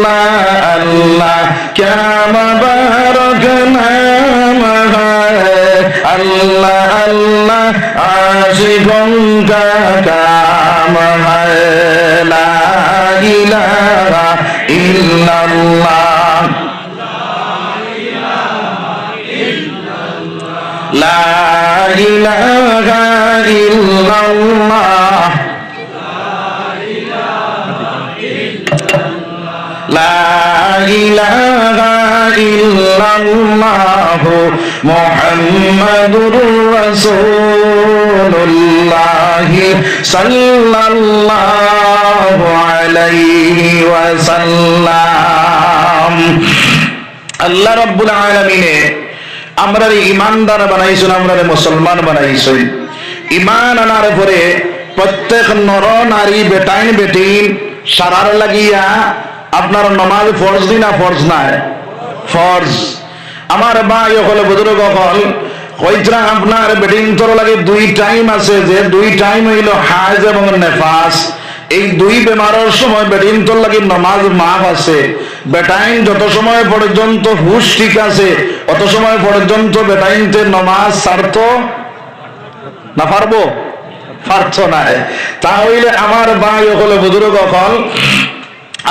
अल्लाह अल्लाह क्या मुबारक नाम है, अल्लाह अल्लाह आशिकों का काम है, ला इलाहा इल्लल्लाह, ला इलाहा इल्लल्लाह, ला इलाहा इल्लल्लाह मुहम्मदुर रसूलुल्लाह सल्लल्लाहु अलैहि वसल्लम। আল্লাহ রাব্বুল আলামিনে আমরারে ঈমানদার বানাইছেন, আমরারে মুসলমান বানাইছেন। ঈমান আনার পরে প্রত্যেক নর নারী বেটাইন বেটিন সারার লাগিয়া আপনার নামাজ ফরজ না ফরজ নাই? ফরজ। আমার ভাই হল বুজুর্গ হল কইতরা আপনার বেটিন তোর লাগে দুই টাইম আছে, যে দুই টাইম হইল হাজ এবং নেফাস। এই দুই বেমারের সময় বেটিন তোর লাগে নামাজ মাফ আছে। বেটাইন যত সময় পর্যন্ত হুশ ঠিক আছে অত সময় পর্যন্ত বেটাইনতে নামাজ ছাড়তো না, পারবো? পারত না। তাহলে আমার ভাই হল বুজুর্গ হল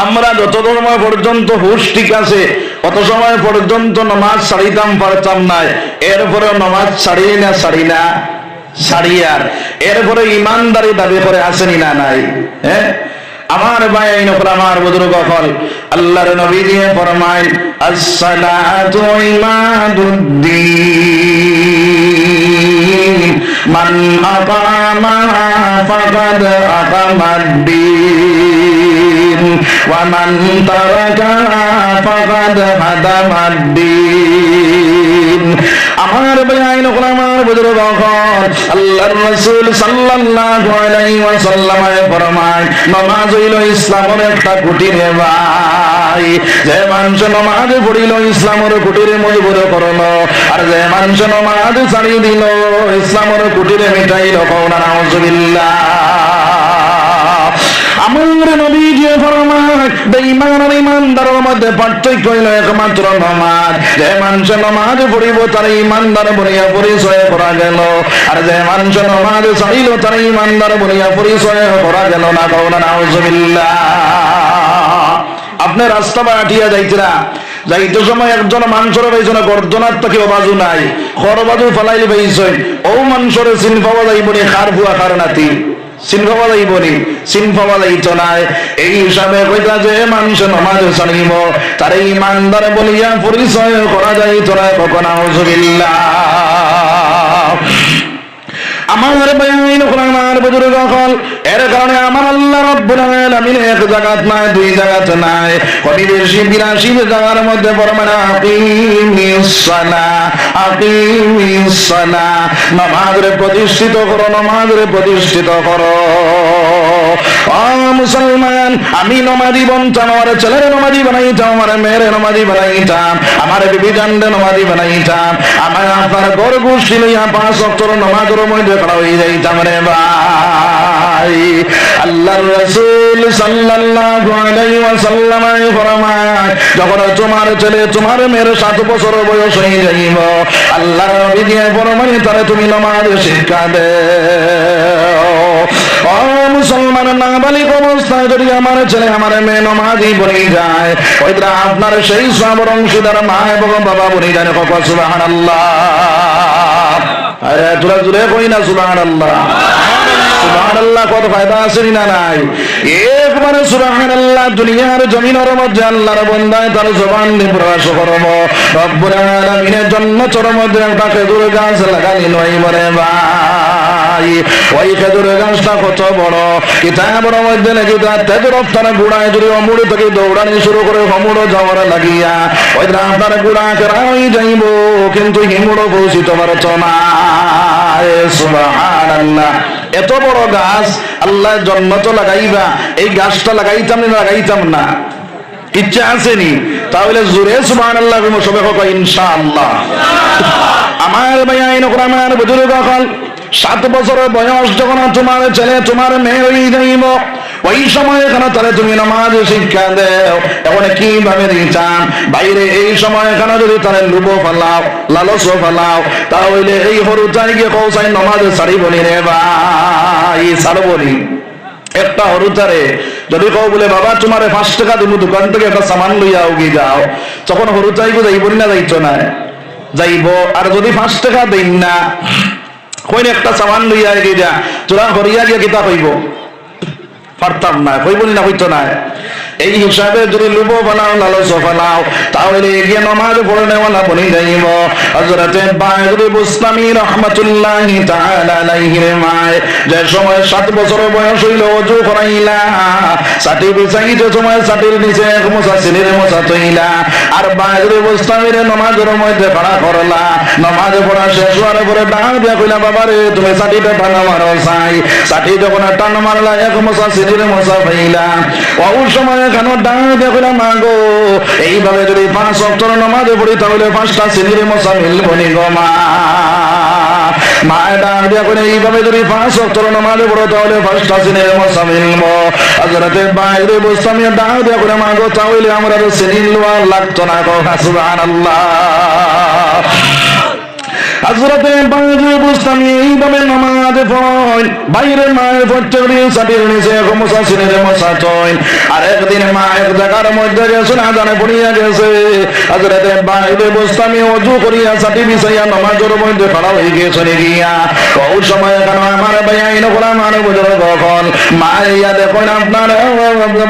আমরা যত সময় পর্যন্ত হুশ ঠিক আছে অত সময় পর্যন্ত নামাজ ছাড়িতাম পারতাম না। এরপরে নামাজ ছাড়ি না ছাড়ি না ছাড়ি, আর এরপরে ইমানদারি দাবি করে আসেনি না নাই? হ্যাঁ আমার ভাই আমার বুজুর্গ হল আল্লাহর নবী দিয়ে ফরমায় আসসালাতু ইমাদুদ্দিন মান আকামাহা ফাকাদ আকামাদ্দিন ওয়া মান তারাকাহা ফাকাদ হাদামাদ্দিন। আমার ভাই আমার বুজুর্গ হল আল্লাহর রাসূল সাল্লাল্লাহু আলাইহি ওয়াসাল্লাম ফরমায় নামাজ হইল ইসলামের একটা খুঁটি রে ভাই। যে মানুষ নামাজ পড়িল ইসলামের খুঁটিরে মজবুত করলো, আর যে মানুষ নামাজ ছাড়িয়ে দিল ইসলামের খুঁটিরে মিটাইল। কওনা নাউজুবিল্লাহ। আমার নবী যে ফরমায় বেঈমান আর ঈমানদারের মধ্যে পার্থক্য হইল একমাত্র নামাজ। যে মানুষ নামাজ পড়িব তার ঈমানদার বলিয়া পরিচয় করা গেল, আর যে মানুষ নামাজ ছাড়িল তার ঈমানদার বলিয়া পরিচয় করা গেল না। কওনা নাউজুবিল্লাহ। আপনি রাস্তা বাটিয়া যাইতরা যাইতে সময় একজন মানুষের পেছনে গর্দনার থেকে বাজু নাই, খর বাজু ফেলাইলে পাইছেন, ও মানুষের চিন পাওয়া যাইব নি খার ভুয়া খার নাতি? চিন পাওয়া যাইব নি? চিন পাওয়া যাইত নাই। এই হিসাবে কইতা যে মানুষ নামাজ ছাড়িব তার ঈমানদার বলিয়া পরিচয় করা যাইত না। কখন নাউজুবিল্লাহ। আমার বাইন আমার বুজুর্গ হল এর কারণে আমার আল্লাহ রাব্বুল আলামিন এক জায়গাত নাই, দুই জায়গাত নাই, কবি বেশি 82 জায়গার মধ্যে ফরমান আকিমিস সালাহ আকিমিস সালাহ। নামাজে প্রতিষ্ঠিত করো, নামাজে প্রতিষ্ঠিত করো। ও মুসলমান, আমি নামাজি বনতাম, আমার ছেলের নামাজি বানাইতাম, আমার মেয়ের নামাজি বানাইতাম, আমার বিবি জানলে নামাজি বানাইতাম, আমার আপনার ঘর গোষ্ঠী লইয়া 5 ওয়াক্তের নামাজের মধ্যে খড়া হয়ে যাইতাম রে ভাই। আল্লাহর রাসূল সাল্লাল্লাহু আলাইহি ওয়াসাল্লাম ফরমায় যখন তোমার ছেলে তোমার মেয়ের 7 বছর বয়স হয়ে যাইব আল্লাহর নবী দিয়ে ফরমায় তারে তুমি নামাজ শিক্ষা দাও। ও মুসলমান, নাবালিগ অবস্থায় যদি আমার ছেলে আমার মেয়ে নামাজি বনে যায় ওইটা আপনার সেই সবর অংশীদার মা এবং বাবা বনে যায়। সুবহানাল্লাহ। আরে তোরা জুড়ে কই না সুবহানাল্লাহ। সুবহানাল্লাহ কত ফায়দা আছে না নাই? একবারে সুবহানাল্লাহ দুনিয়ার জমিনের মধ্যে আল্লাহর বান্দায় তার জবান দিয়ে প্রকাশ করব। রব্বুল আলামিনের জান্নাতের মধ্যে একটা খেজুর গাছ লাগালি নই মরে ভাই। ওই খেজুর গাছটা কত বড়, কিতাবের মধ্যে নাকি তেজের রফতারে গুড়ায় যদি অমুড় থেকে দৌড়ানি শুরু করে অমুড় যাওয়ার লাগিয়া ওই আপনার গুড়া কেরাই যাইব, কিন্তু হিমুড়ো পৌঁছিতে পারত না। সুবহানাল্লাহ। এত বড় গাছ আল্লাহ জন্নত লাগাইবা, এই গাছটা লাগাইতাম না লাগাইতাম না? ইচ্ছা আসেনি? তাহলে জোরে সুবহানাল্লাহ সবাই কয় ইনশাআল্লাহ। আমার ভাই আমার বুজুর্গ হল 7 বছর বয়স যখন তোমার ছেলে তোমার মেয়ে হয়ে যাইব ওই সময় এখানে তাহলে তুমি নামাজ শিক্ষা দেও, এখন কিভাবে দিতাম বাইরে এই সময় এখানে যদি তাহলে লুবো ফেলাও, লালচ ফেলাও, তাহলে এই হরু চাই গিয়ে কৌসাই নামাজ সারি বলি রে ভাই, সার বলি একটা হরুতারে যদি কও বলে বাবা তোমারে 5 টাকা দিব দোকান থেকে একটা সামান লইয়াও গিয়ে যাও, তখন হরু চাইবো যাইব না যাইতো না যাইব। আর যদি 5 টাকা দিন না কই একটা সামান লইয়া গিয়ে যা, তোরা হরিয়া গিয়া কিতা কইব, পারতাম না, কইব না হইতো না। এই হিসাবে যদি লুবো বানাও, লালচ বানাও, তাহলে এগিয়ে নামাজ পড়ে নেওয়ালা বনি যাইব। হযরতে বায়জুদ বুস্তামি রাহমাতুল্লাহি তাআলা আলাইহি মায় যে সময় 7 বছর বয়স হইল ওযু করাইলা, সাটি বিছাই যে সময় সাটির নিচে এক মোছা সিনের মোছা তৈলা, আর বায়জুদ বুস্তামির নামাজের মধ্যে খাড়া করলা, নামাজ পড়া শেষ হওয়ার পরে ডাক দিয়া কইলা বাবা রে তুমি সাটিটা টান মারো চাই, সাটি যখন টান মারলা এক মোছা সিনের মোছা পাইলা, ওই সময় কেন ডাক দিয়া কইলা মা গো এইভাবে যদি 5 ওয়াক্ত নামাজ পড়ি তাহলে 5টা সিনের মোছা মিলবো নি গো মা। মায়ের ডাক দিয়া কইলা এইভাবে যদি 5 ওয়াক্ত নামাজ পড়ো তাহলে 5টা সিনের মোছা মিলবো। হযরতে বাইরে বুস্তামি ডাক দিয়া কইলা মা গো তাহলে আমরা সিনির লওয়া লাগতো না গো, সুবহানাল্লাহ। হযরতে বায়জুদ বুস্তামি এইভাবে নামাজ পড়েন, বাইরে মায়ের প্রত্যেক দিন সাটির নিচে এক মোছা সিনের মোছা তৈন। আর একদিন মা এক জায়গার মধ্যে গেছে আজানে পড়িয়া গেছে, হযরতে বায়জুদ বুস্তামি ওযু করিয়া সাটি বিছাইয়া নামাজের মধ্যে খাড়া হয়ে গেছে গিয়া, ওই সময় কেন আমার ভাই আইন গোলাম মানে বুঝলো কখন মা ইয়া দেখুন আপনার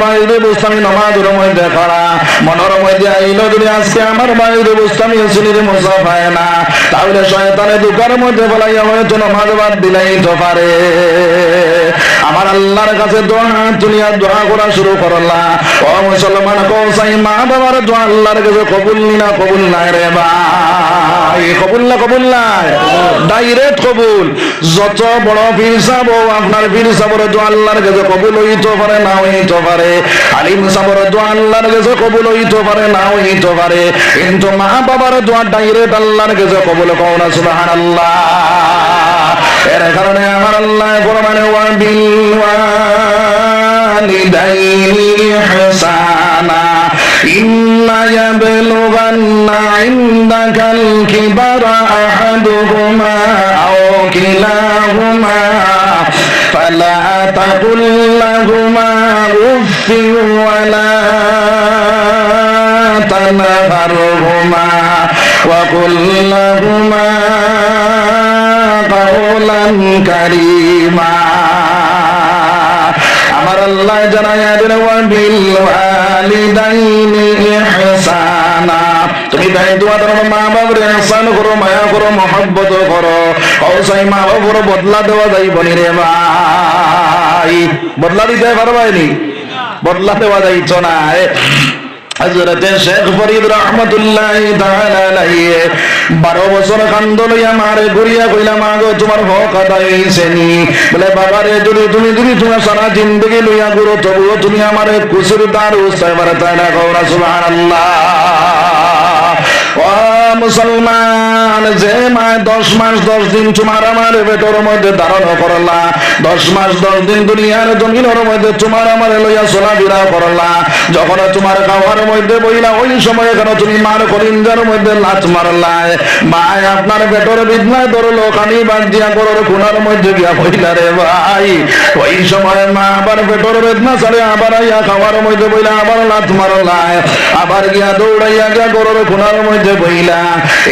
বায়জুদ বুস্তামি নামাজের মধ্যে খাড়া, মনের মধ্যে আইলো যদি আজকে আমার বায়জুদ বুস্তামি সিনের মোছা পায় না, তাহলে শয়তানে দুকার মধ্যে বলাইয়া হয়তো নামাজ বাদ দিলাই তো পারে। আমার আল্লাহর কাছে দোয়া তুলিয়া দোয়া করা শুরু করলা। ও মুসলমান কৌসাই মা বাবার দোয়া আল্লাহর কাছে কবুল না কবুল নাই রে ভাই, কবুল না কবুল নাই, ডাইরেক্ট কবুল। যত বড় পীর সাহেব আপনার পীর সাহেবের দোয়া আল্লাহর কাছে কবুল হইতে পারে না হইতে পারে, আলিম সাহেবের দোয়া আল্লাহর কাছে কবুল হইতে পারে না হইতে পারে, কিন্তু মা বাবার দোয়া ডাইরেক্ট আল্লাহর কাছে কবুল কও না, সুবহানাল্লাহ। এর কারণে আমার আল্লাহ ফরমানে ওয়া বিল ওয়ালিদাইনি ইহসানা ইম্মা ইয়াবলুগান্না ইনদাকাল কিবারা আহাদুহুমা আও কিলাহুমা ফালা তাকুল লাহুমা উফফিন ওয়ালা তানহারহুমা ওয়া কুল লাহুমা কাওলান কারীমা। আমার আল্লাহ জানায়া দেন ওয়া বিল ওয়ালিদাইনি ইহসানা, তুমি তাই দোয়া করো মা বাবার ইহসান করো, মায়া করো, মহব্বত করো। কৌসাই মা বাবার বদলা দেওয়া যাইব নি রে ভাই, বদলা দিতে পারবাইনি, বদলা দেওয়া যাইতো না। হযরতে শেখ ফরিদ রাহমাতুল্লাহি তাআলা আলাইহি 12 বছর কান্দ লইয়া মারে ঘুরিয়া কইলা মা গো তোমার হক আদায় হইছে নি? বলে বাবা রে যদি তুমি তোমার সারা জিন্দেগি লইয়া ঘুরো তবুও তুমি আমারে কুসুর দার উস্তাইবার তাই না, কও না সুবহানাল্লাহ। ও মুসলমান, যে মা 10 মাস 10 দিন তোমার আমার পেটের মধ্যে ধারণ করলা, 10 মাস 10 দিন দুনিয়ার জমিনের মধ্যে তোমার আমার লইয়া চলাফেরা করলা, যখন তোমার খাওয়ার মধ্যে বইলা ওই সময় কেন তুমি মার কলিঞ্জার মধ্যে লাথ মারলা, মা আপনার পেটের বিছনায় ধরলো, কানি বাদ দিয়া গরুর খুনার মধ্যে গিয়া বইলা রে ভাই, ওই সময় মা আবার পেটের বেদনা ছাড়ে আবার আইয়া খাওয়ার মধ্যে বইলা আবার লাথ মারলা, আবার গিয়া দৌড়াইয়া গিয়া গরুর খুনার মধ্যে বইলা।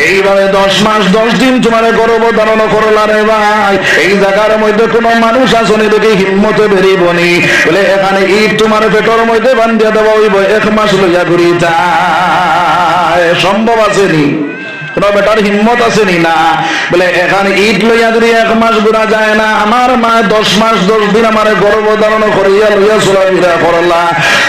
এইভাবে 10 মাস 10 দিন তোমার গর্ভ ধারণ করলা রে ভাই। এই জায়গার মধ্যে কোন মানুষ আসনি দেখে হিম্মতে বেরিবনি, বলে এখানে ইট তোমার পেটের মধ্যে বান্ধিয়া দেওয়া হইব, 1 মাস লইয়া ঘুরি যায়, সম্ভব আসেনি? কোন বেটার হিম্মত আসেনি না? বলে এখানে ইট লইয়া যদি 1 মাস ঘুরা যায় না, আমার মা 10 মাস 10 দিন আমার গর্ভ ধারণ করিয়া লইয়া চলাফেরা করলা,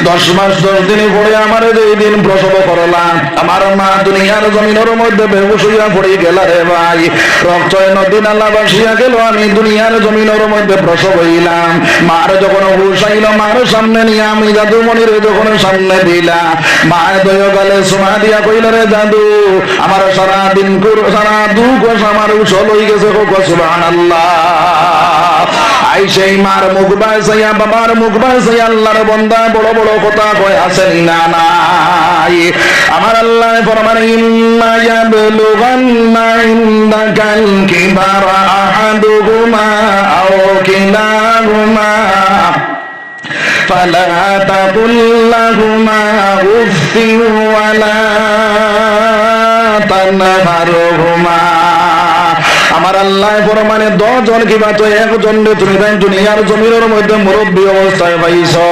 10 মাস 10 দিন পরে আমার এই দিন প্রসব করলা, আমার মা দুনিয়ার জমিনের মধ্যে বেহুশ হইয়া পড়ে গেল রে ভাই, রক্ত নদী নালা বাসিয়া গেল, আমি দুনিয়ার জমিনের মধ্যে প্রসব হইলাম। মার যখন হুশ আইল, মার সামনে নিয়ে আমি জাদুমণির যখন সামনে দিলা, মা দয় গালে সোনা দিয়া কইল রে জাদু আমার সারা দিন সারা দুঃখ আমার উছল হয়ে গেছে, সুবহানাল্লাহ। আই সেই মার মুখ বাঁচাইয়া বাবার মুখ বাঁচাইয়া আল্লাহর বান্দা বড় বড় কথা কয় আছেন না নাই? আমার আল্লাহ ফরমান ইম্মা ইয়াবলুগান্না ইনদাকাল কিবারা আহাদুহুমা আও কিলাহুমা ফালা তাকুল লাহুমা উফফিন ওয়ালা তানহারহুমা। আমার আল্লাহ ফরমানে 10 জন কিবা তো একজন তুমি দুনিয়ার জমিনের মধ্যে মুরব্বী অবস্থায় পাইছো,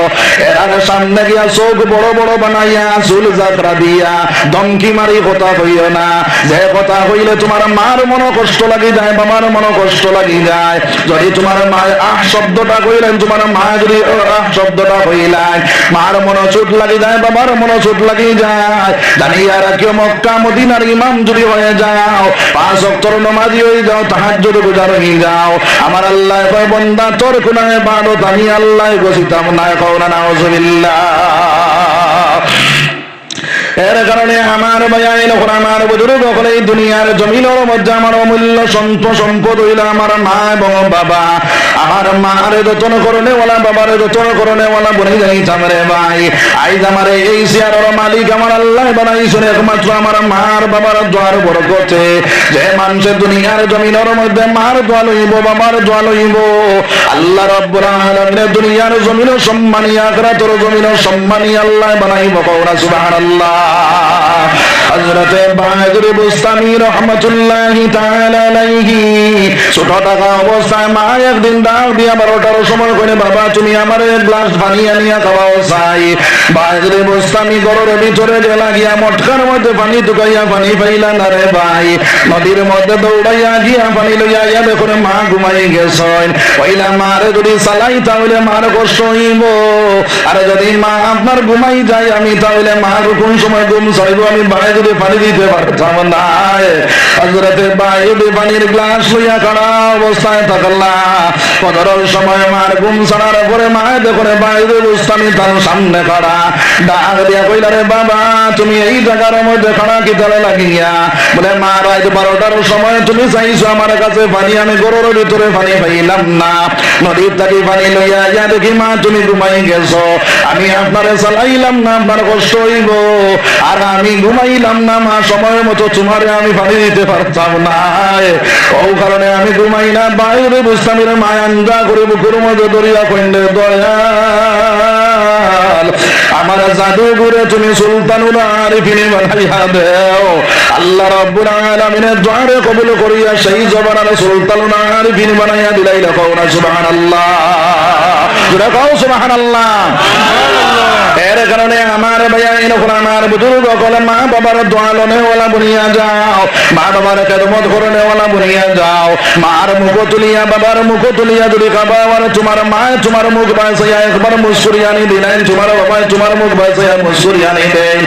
এর সামনে গিয়া চোখ বড় বড় বানাইয়া চুল যাত্রা দিয়া দমকি মারি কথা হইও না। যে কথা হইলে তোমার মার মনে কষ্ট লাগি যায়, বাবার মনে কষ্ট লাগি যায়। যদি তোমার মায়ের আহ শব্দটা কইলেন, তোমার মা যদি আহ শব্দটা হইলেন, মার মনে চোট লাগি যায়, বাবার মনে চোট লাগি যায়। জানিয়া রাখিও মক্কা মদিনার ইমাম যদি হয়ে যাও, 5 ওয়াক্তের নামাজি হয়ে যাও, তাহাজ্জুদ গুজার হয়ে যাও, আমার আল্লাহ কয় বান্দা তোর কোন ইবাদত আমি আল্লাহ গছিতাম না, কওনা নাউযুবিল্লাহ। এর কারণে আমার ভাইয়াইন আমার বুজুর্গ হলে এই দুনিয়ার জমিনের মধ্যে আমার অমূল্য সম্পদ হইল আমার মা এবং বাবা। আমার মার যত্ন করনে ওলা, বাবার যত্ন করনে ওলা বনে যাইতাম রে ভাই। আইজ আমার এই চেয়ারের মালিক আমার আল্লাহ বানাইছেন একমাত্র আমার মার বাবার দোয়ার বরকতে। যে মানুষের দুনিয়ার জমিনের মধ্যে মার দোয়া লইব, বাবার দোয়া লইব, আল্লাহ রাব্বুল আলামিন দুনিয়ার জমিন সম্মানী, আখিরাতের জমিন সম্মানী আল্লাহ বানাইব। কওনা সুবহানাল্লাহ। হযরতে বায়দুর বুস্তামি রহমাতুল্লাহি তাআলা আলাইহি ছোট টাকা অবস্থায় মা একদিন ডাক দিয়া 12টার সময় কইলে বাবা তুমি আমার এক গ্লাস পানি আনিয়া খাওয়াও চাই। বায়দুর বুস্তামি ঘরের ভিতরে গেলা গিয়া মটকার মধ্যে পানি টুকাইয়া পানি পাইলা না রে ভাই। নদীর মধ্যে দৌড়াইয়া গিয়া পানি লইয়া আইয়া দেখুন মা ঘুমাই গেছেন। কইলা মারে যদি চালাই তাহলে মার কষ্ট হইব, আর যদি মা আপনার ঘুমাই যায় আমি তাহলে মার কোন সময় ঘুম চাইব আমি বাড়ি যদি পানি দিতে পারতাম না। হযরতে বায়দুর পানির গ্লাস লইয়া খাড়া অবস্থায় থাকলা। কদরের সময় মার ঘুম ছাড়ার পরে মা দেখুন বায়দুর বুস্তামি তার সামনে খাড়া। ডাক দিয়া কইলা রে বাবা তুমি এই জায়গার মধ্যে খাড়া কি তালে লাগিয়া? বলে মা রাত 12টার সময় তুমি চাইছো আমার কাছে পানি, আমি গরুর ভিতরে পানি পাইলাম না, নদীর থেকে পানি লইয়া যা দেখি মা তুমি ঘুমাই গেছো। আমি আপনারে চালাইলাম না, আপনার কষ্ট হইব, আর আমি ঘুমাইলাম না মা, সময় মতো তোমারে আমি পানি দিতে পারতাম না, ও কারণে আমি ঘুমাই না। বাইরে বুঝতাম মায় আঞ্জা করে বুকুর মধ্যে দরিয়া কইলে দয়াল আমার জাদুঘরে তুমি সুলতানুল আরিফিন বানাইয়া দেও। আল্লাহ রাব্বুল আলামিনের দোয়ারে কবুল করিয়া সেই জবানার সুলতানুল আরিফিন বানাইয়া দিলাইলা। কওনা সুবহানাল্লাহ, জোরে কও সুবহানাল্লাহ। এর কারণে আমার ভাইয়া এরকম আমার বুজুর্গ কলে মা বাবার দোয়া লনে ওয়ালা বনিয়া যাও, মা বাবার খেদমত করনে ওয়ালা বনিয়া যাও। মার মুখ তুলিয়া বাবার মুখ তুলিয়া যদি খাবা, আর তোমার মা তোমার মুখ বাঁচাইয়া একবার মুসকুরিয়ানি দিলেন, তোমার বাবা তোমার মুখ বাঁচাইয়া মুসকুরিয়ানি দেন।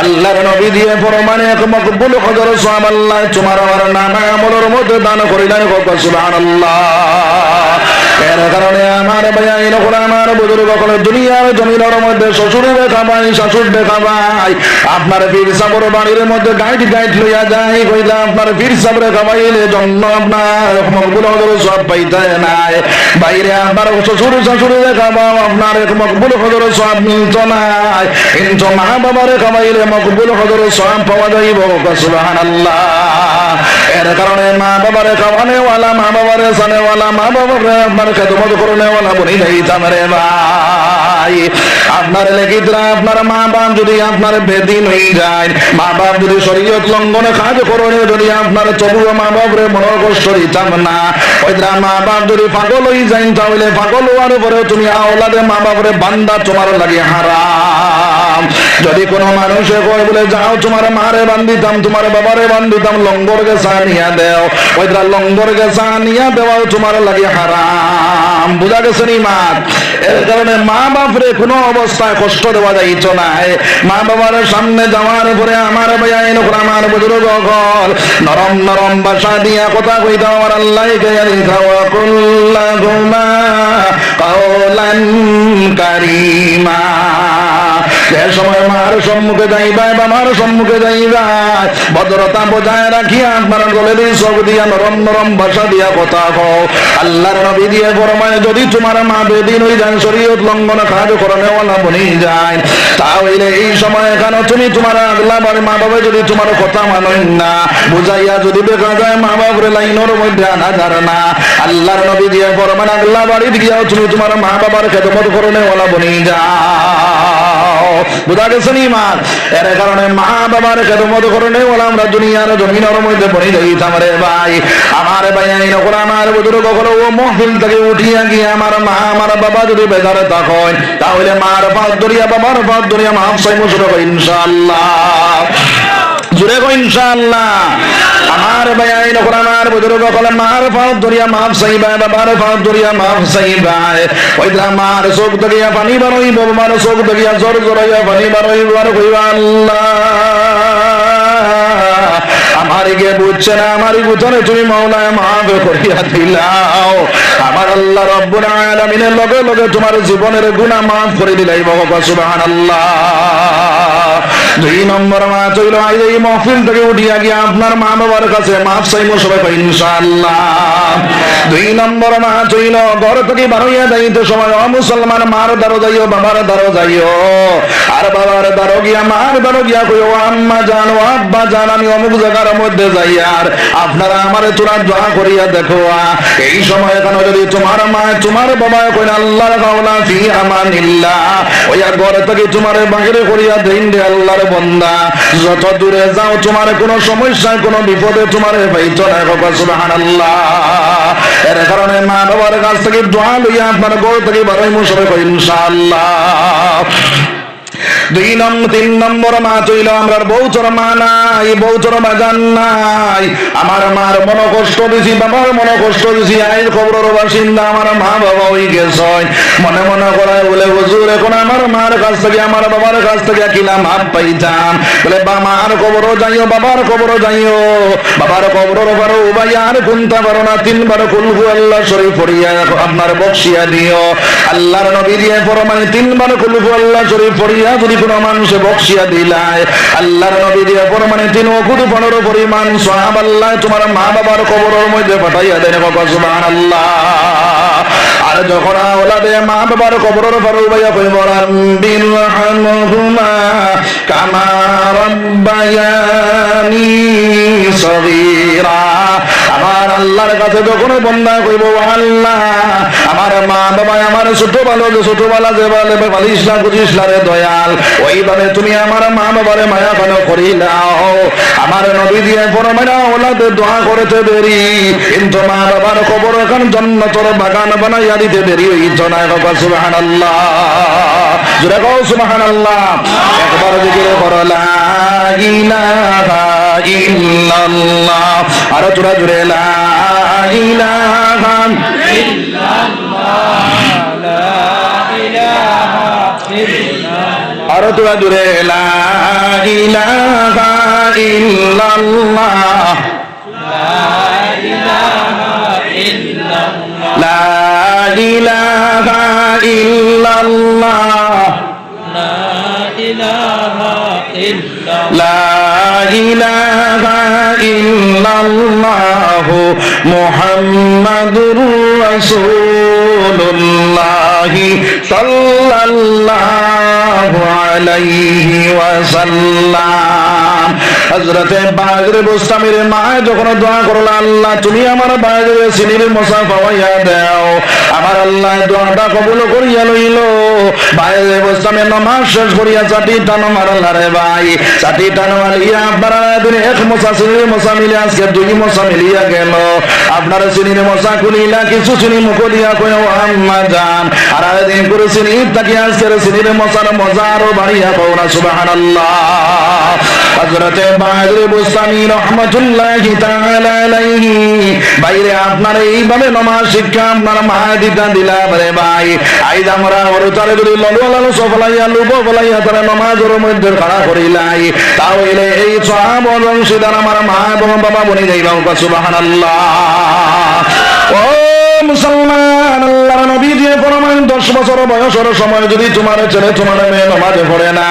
আল্লাহর নবী দিয়ে ফরমানে এক মকবুল হজর সওয়াব আল্লাহ তোমার আমার নানা আমলের মধ্যে দান করিলেন। সুবহানাল্লাহ। এর কারণে আমার ভাইয়া এরকম আমার বুজুর্গ কলে দুনিয়ার জমিনের মধ্যে শ্বশুর দেখাবাই, শাশুর দেখাবাই, আপনার পীর সাবর বাড়ির মধ্যে গাইড লইয়া যায়, কইলা আপনার পীর সাবরে খাবাইলে জন্য আপনার মকবুল হজর সওয়াব পাইতে নাই। বাইরে আপনার শ্বশুর শাশুড়ি দেখাবাও, আপনার এক মকবুল হজর সওয়াব মিলত নাই, কিন্তু মা বাবারে খাবাইলে মকবুল হজর সওয়াব পাওয়া যাইব। সুবহানাল্লাহ। এর কারণে মা বাবারে খাওয়ানে ওয়ালা, মা বাবারে সানে ওয়ালা, মা বাবারে আপনার খেদমত করনে ওয়ালা বনি যাইতাম রে ভাই। আপনার লেগিতরা আপনার মা বাপ যদি আপনার বেদিন হয়ে যায়, মা বাপ যদি শরীয়ত লঙ্ঘনে কাজ করনে, যদি আপনার তবুও মা বাপরে মনের কষ্ট দিতাম না। ওইরা মা বাপ যদি পাগল হয়ে যায় তাহলে পাগল হওয়ার পরে তুমি আওলাদে মা বাপরে বান্দা তোমার লাগে হারাম। যদি কোনো মানুষে কয় বলে যাও তোমার মারে বান্ধিতাম, তোমার বাবারে বান্ধিতাম, লঙ্গর গে নিয়া দেও, ওইরা লঙ্গর গে নিয়া দেওয়াও তোমার লাগে হারাম। বুঝা গেছে নি মা? এর কারণে মা বাপরে কোনো অবস্থায় কষ্ট দেওয়া যাইত না। মা বাবার সামনে যাওয়ার পরে আমার ভাইয়া এরকম আমার বুজুর্গ গল নরম নরম ভাষা দিয়া কথা কইতা আমার আল্লাহ কাওলান কারীমা। যে সময় মার সম্মুখে যাইবা বাবার সম্মুখে যাইবা ভদ্রতা বজায় রাখিয়া আপনার গলে দিয়ে সব দিয়া নরম নরম ভাষা দিয়া কথা কও। আল্লাহর নবী দিয়ে ফরমায় যদি তোমার মা বেদিন হয়ে যায়, শরীয়ত লঙ্ঘন কাজ করনেওয়ালা বনি যায়, তাহলে এই সময় এখানে তুমি তোমার আগলা বাড়ি মা বাবা যদি তোমার কথা মানেন না বুঝাইয়া যদি দেখা যায় মা বাবার লাইনের মধ্যে আনা যার না, আল্লাহর নবী দিয়ে ফরমান আগলা বাড়ি দিয়াও তুমি তোমার মা বাবার খেদমত করনেওয়ালা বনি যাও। বুঝা গেছে নি মা? এর কারণে মা বাবার খেদমত করনেওয়ালা আমরা দুনিয়ার জমিনের মধ্যে বনি যাইতাম রে ভাই। আমার ভাই আইন করে আমার বুজুর্গ হলো ও মহফিল থেকে উঠিয়া গিয়ে আমার মা আমার বাবা যদি বেজারে থাকেন তাহলে মার পাত দরিয়া বাবার পাত দরিয়া মাফ চাই মুসুর ইনশাআল্লাহ। জুড়ে গো ইনশাআল্লাহ। আমার ভাই আইন করে আমার বুজুর্গ হলো মার পাত দরিয়া মাফ চাইবা বাবার পাত দরিয়া মাফ চাইবা। ওইটা মার চোখ দরিয়া পানি বারইব বাবার চোখ দরিয়া জোর জোরাইয়া পানি বারইব আর কইবা আল্লাহ আমারে গে বুঝছে না আমারই বুঝনে তুমি মাওলায় মাফ করিয়া দিলাও। আমার আল্লাহ রব্বুল আলামিনের লগে লগে তোমার জীবনের গুনাহ মাফ করে দিলাই বাবা সুবহানাল্লাহ। দুই নম্বর মা চইল এই মাহফিল থেকে উঠিয়া গিয়া আপনার মা বাবার কাছে মাফ চাইবো সবাই ইনশাআল্লাহ। দুই নম্বর মা চইল ঘর থেকে বারইয়া যাইতে সময় মুসলমান মার দ্বারো যাইও বাবার দ্বারো যাইও আর বাবার দ্বারো গিয়া মার দ্বারো গিয়া কইও আম্মা জান ও আব্বা জান আমি অমুক জায়গার মধ্যে যাই আর আপনারা আমারে তোরা দোয়া করিয়া দেখো। এই সময় এখানে যদি তোমার মা তোমার বাবা কইন আল্লাহর কাওলা ফি আমানিল্লাহ ওইয়া ঘর থেকে তোমারে বাহিরে করিয়া দেন রে আল্লাহর বান্দা যত দূরে যাও তোমার কোনো সমস্যা কোনো বিপদে তোমারে পাইতো না বাবা সুবহানাল্লাহ। এর কারণে মা বাবার কাছ থেকে দোয়া লইয়া আপনার ঘর থেকে বারই মুসবে ইনশাআল্লাহ। তিন নম্বর মা চইল আমরা বউচর মা নাই বউচর বাজান নাই। আমার মার মন কষ্ট দিছি বাবার মন কষ্ট দিছি আইন খবরের বাসিন্দা আমার মা বাবা হয়ে গেছে মনে মনে করায় বলে হুজুর এখন আমার মার কাছ থেকে আমার বাবার কাছ থেকে কিনা মাপ পাইতাম বলে বা মার খবরও যাইও বাবার খবরও যাইও বাবার খবরের পারো ভাই আর গুনতে পারো না তিনবার কুলহু আল্লাহ শরীফ পড়িয়া আপনার বকশিয়া দিও। আল্লাহর নবী দিয়ে ফরমায় তিনবার কুলহু আল্লাহ শরীফ পড়িয়া যদি কোনো মানুষে বকশিয়া দিলায় আল্লাহর নবী দিয়ে ফরমানে 3 পরিমাণ সওয়াব আল্লাহ তোমার মা বাবার কবরের মধ্যে পাঠাইয়া দেন বাবা সুবহানাল্লাহ। আর যখন আওলাদে মা বাবার কবরের পারে ভাইয়া কইব রাব্বিরহামহুমা কামা রাব্বায়ানি সগীরা। আমার আল্লাহর কাছে যখন বন্দা কইব আল্লাহ আমার মা বাবা আমার ছোটবেলা যে বলে বালিশ না বুঝিস না রে দয়াল ওইভাবে তুমি আমার মা বাবারে মায়া কেন করিলাও। আমার নবী দিয়ে ফরমায়া ওলাদে দোয়া করতে দেরি কিন্তু মা বাবার কবর এখন জান্নাতের বাগান বানাইয়া দিতে দেরি হইতো না বাবা সুবহানাল্লাহ। জোরে কও সুবহানাল্লাহ। একবার জিকির করো লা ইলাহা ইল্লাল্লাহ আর তোরা জোরে লা ইলাহা ইল্লাল্লাহ লা ইলাহা ইল্লাল্লাহ আর তোরা জোরে লা ইলাহা ইল্লাল্লাহ লা ইলাহা ইল্লাল্লাহ লা ইলাহা ইল্লাল্লাহ লা ইলাহা ইল্লাল্লাহ মুহাম্মাদুর রাসূলুল্লাহ সাল্লাল্লাহু আলাইহি ওয়াসাল্লাম। হযরতে বাগর বুস্তামির মা যখন দোয়া করলো আল্লাহ তুমি আমার বাগরে সিনির মশা পাওয়াইয়া দাও আমার আল্লাহ দোয়াটা কবুল করিয়া লইল। বাইরে বুস্তামের নামাজ শেষ করিয়া চাটি টানো মারলা রে ভাই চাটি টানো মারিয়া আপনারা দিন এক মশা সিনির মশা মিলে আজকে 2 মশা মিলিয়া গেল। আপনারা সিনির মশা খুলিলা কিছু চিনি মুখ দিয়া কয় আম্মা জান আর দিন করে সিনি তাকে আজকের সিনির মশার মজা আরো বাড়িয়া পাও না সুবহানাল্লাহ। হযরতে বাগর বুস্তামি রাহমাতুল্লাহি তাআলা আলাইহি বাইরে আপনার এইভাবে নামাজ শিক্ষা আপনার মা দিতা দিলা রে ভাই আইজ আমরা ওর তারে যদি লালু সফলাইয়া লুবো বলাইয়া তারা নামাজের মধ্যে খাড়া করিলাই তাহলে এই সওয়াব অংশীদার আমার মা এবং বাবা বনি যাইবা সুবহানাল্লাহ। ও মুসলমান ইমান আল্লাহর নবী দিয়ে ফরমান 10 বছর বয়সের সময় যদি তোমার ছেলে তোমার মেয়ে নামাজে পড়ে না,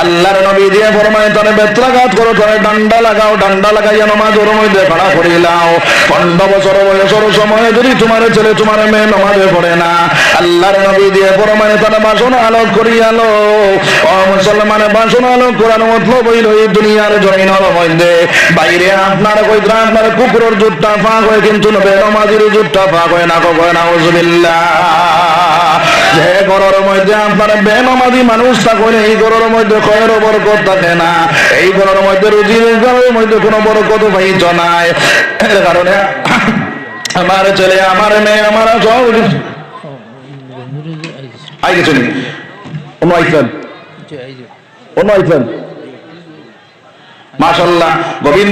আল্লাহর নবী দিয়ে ফরমায় তারে বেত্রাঘাত করো, তারে ডান্ডা লাগাও, ডান্ডা লাগাইয়া নামাজের মধ্যে খাড়া করিলাও। 15 বছর বয়সের সময় যদি তোমার ছেলে তোমার মেয়ে নামাজে পড়ে না, আল্লাহর নবী দিয়ে ফরমায় তারে বাসন আলোক করিয়ালো। ও মুসলমানে বাসন আলোক করার মতলব হইল এই দুনিয়ার জমিনের মধ্যে বাইরে আপনার কইরা আপনার কুকুরের জুটটা ফাঁক হয়, কিন্তু বেনামাজির জুটটা ফাঁক হয় না। কয় নাউজুবিল্লাহ। যে ঘরের মধ্যে আপনার বেনামাজি মানুষ থাকে এই ঘরের মধ্যে খয়ের বরকত থাকে না, এই ঘরের মধ্যে রুজির মধ্যে কোনো বরকত পাইছ নাই। এর কারণে আমার ছেলে আমার মেয়ে আমার সব আই গেছেন অন্য আইছেন মাশাআল্লাহ গোবিন্দ